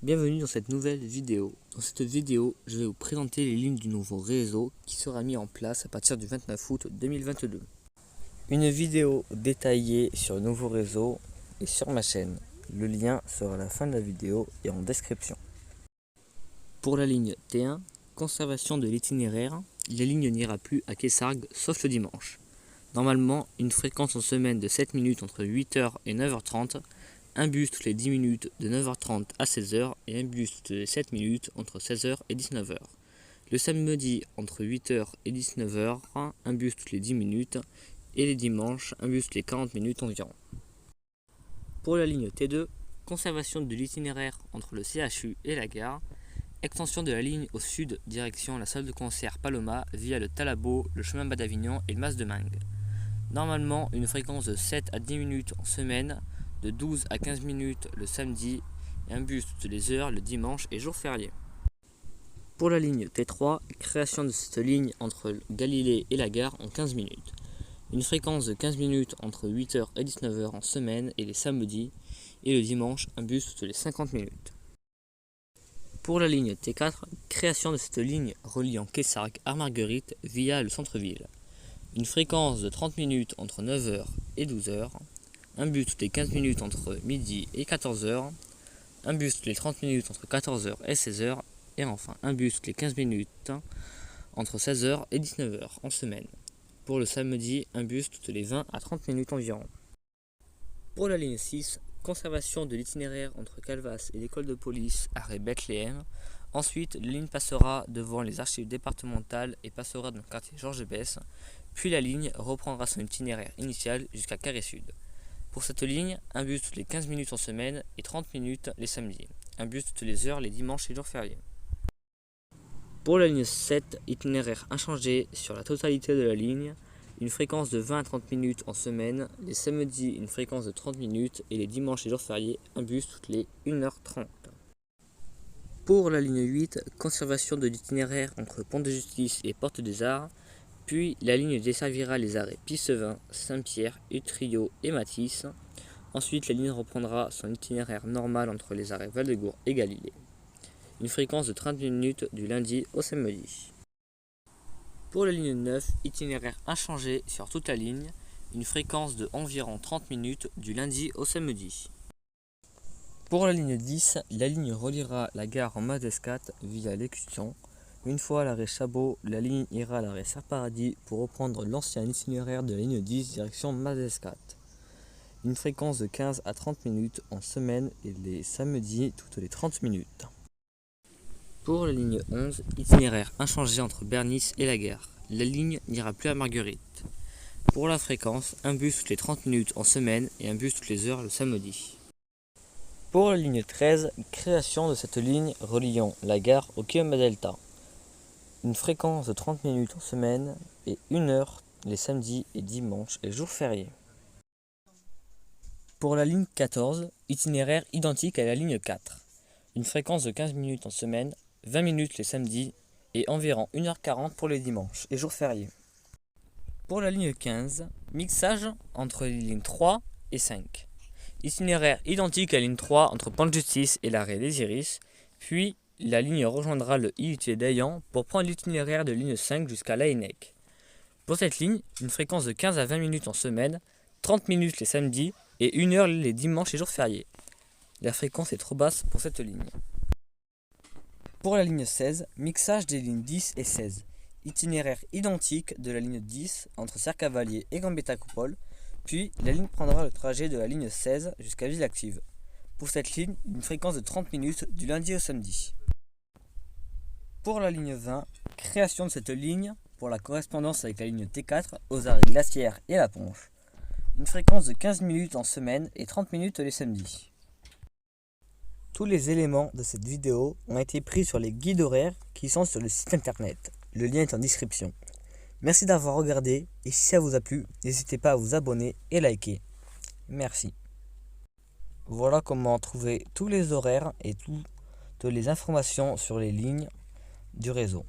Bienvenue dans cette nouvelle vidéo. Dans cette vidéo, je vais vous présenter les lignes du nouveau réseau qui sera mis en place à partir du 29 août 2022. Une vidéo détaillée sur le nouveau réseau est sur ma chaîne. Le lien sera à la fin de la vidéo et en description. Pour la ligne T1, conservation de l'itinéraire, la ligne n'ira plus à Kessargues sauf le dimanche. Normalement, une fréquence en semaine de 7 minutes entre 8h et 9h30, un bus toutes les 10 minutes de 9h30 à 16h et un bus toutes les 7 minutes entre 16h et 19h. Le samedi entre 8h et 19h, un bus toutes les 10 minutes et les dimanches, un bus toutes les 40 minutes environ. Pour la ligne T2, conservation de l'itinéraire entre le CHU et la gare, extension de la ligne au sud direction la salle de concert Paloma via le Talabo, le chemin bas d'Avignon et le Mas de Mangue. Normalement, une fréquence de 7 à 10 minutes en semaine, de 12 à 15 minutes le samedi et un bus toutes les heures le dimanche et jour férié. Pour la ligne T3, création de cette ligne entre Galilée et la gare en 15 minutes. Une fréquence de 15 minutes entre 8h et 19h en semaine et les samedis et le dimanche un bus toutes les 50 minutes. Pour la ligne T4, création de cette ligne reliant Kessargues à Marguerite via le centre-ville. Une fréquence de 30 minutes entre 9h et 12h, un bus toutes les 15 minutes entre midi et 14h, un bus toutes les 30 minutes entre 14h et 16h, et enfin un bus toutes les 15 minutes entre 16h et 19h en semaine. Pour le samedi, un bus toutes les 20 à 30 minutes environ. Pour la ligne 6, conservation de l'itinéraire entre Calvas et l'école de police arrêt Bethléem. Ensuite, la ligne passera devant les archives départementales et passera dans le quartier Georges Besse, puis la ligne reprendra son itinéraire initial jusqu'à Carré Sud. Pour cette ligne, un bus toutes les 15 minutes en semaine et 30 minutes les samedis, un bus toutes les heures les dimanches et jours fériés. Pour la ligne 7, itinéraire inchangé sur la totalité de la ligne, une fréquence de 20 à 30 minutes en semaine, les samedis une fréquence de 30 minutes et les dimanches et jours fériés, un bus toutes les 1h30. Pour la ligne 8, conservation de l'itinéraire entre Pont de Justice et Porte des Arts, puis la ligne desservira les arrêts Pissevin, Saint-Pierre, Utrio et Matisse. Ensuite, la ligne reprendra son itinéraire normal entre les arrêts Val-de-Gour et Galilée. Une fréquence de 30 minutes du lundi au samedi. Pour la ligne 9, itinéraire inchangé sur toute la ligne, une fréquence de environ 30 minutes du lundi au samedi. Pour la ligne 10, la ligne reliera la gare en Mas-d'Escat via l'Écusson. Une fois à l'arrêt Chabot, la ligne ira à l'arrêt Serre-Paradis pour reprendre l'ancien itinéraire de la ligne 10 direction Mas-d'Escat. Une fréquence de 15 à 30 minutes en semaine et les samedis toutes les 30 minutes. Pour la ligne 11, itinéraire inchangé entre Bernis et la gare. La ligne n'ira plus à Marguerite. Pour la fréquence, un bus toutes les 30 minutes en semaine et un bus toutes les heures le samedi. Pour la ligne 13, création de cette ligne reliant la gare au Kioma Delta. Une fréquence de 30 minutes en semaine et 1 heure les samedis et dimanches et jours fériés. Pour la ligne 14, itinéraire identique à la ligne 4. Une fréquence de 15 minutes en semaine, 20 minutes les samedis et environ 1h40 pour les dimanches et jours fériés. Pour la ligne 15, mixage entre les lignes 3 et 5. Itinéraire identique à la ligne 3 entre Pont de Justice et l'arrêt des Iris, puis la ligne rejoindra le IUT d'Ayan pour prendre l'itinéraire de ligne 5 jusqu'à Laennec. Pour cette ligne, une fréquence de 15 à 20 minutes en semaine, 30 minutes les samedis et 1 heure les dimanches et jours fériés. La fréquence est trop basse pour cette ligne. Pour la ligne 16, mixage des lignes 10 et 16. Itinéraire identique de la ligne 10 entre Serre-Cavalier et Gambetta-Coupole, puis la ligne prendra le trajet de la ligne 16 jusqu'à Ville-Active. Pour cette ligne, une fréquence de 30 minutes du lundi au samedi. Pour la ligne 20, création de cette ligne pour la correspondance avec la ligne T4 aux arrêts Glacière et La Ponche. Une fréquence de 15 minutes en semaine et 30 minutes les samedis. Tous les éléments de cette vidéo ont été pris sur les guides horaires qui sont sur le site internet. Le lien est en description. Merci d'avoir regardé et si ça vous a plu, n'hésitez pas à vous abonner et liker. Merci. Voilà comment trouver tous les horaires et toutes les informations sur les lignes du réseau.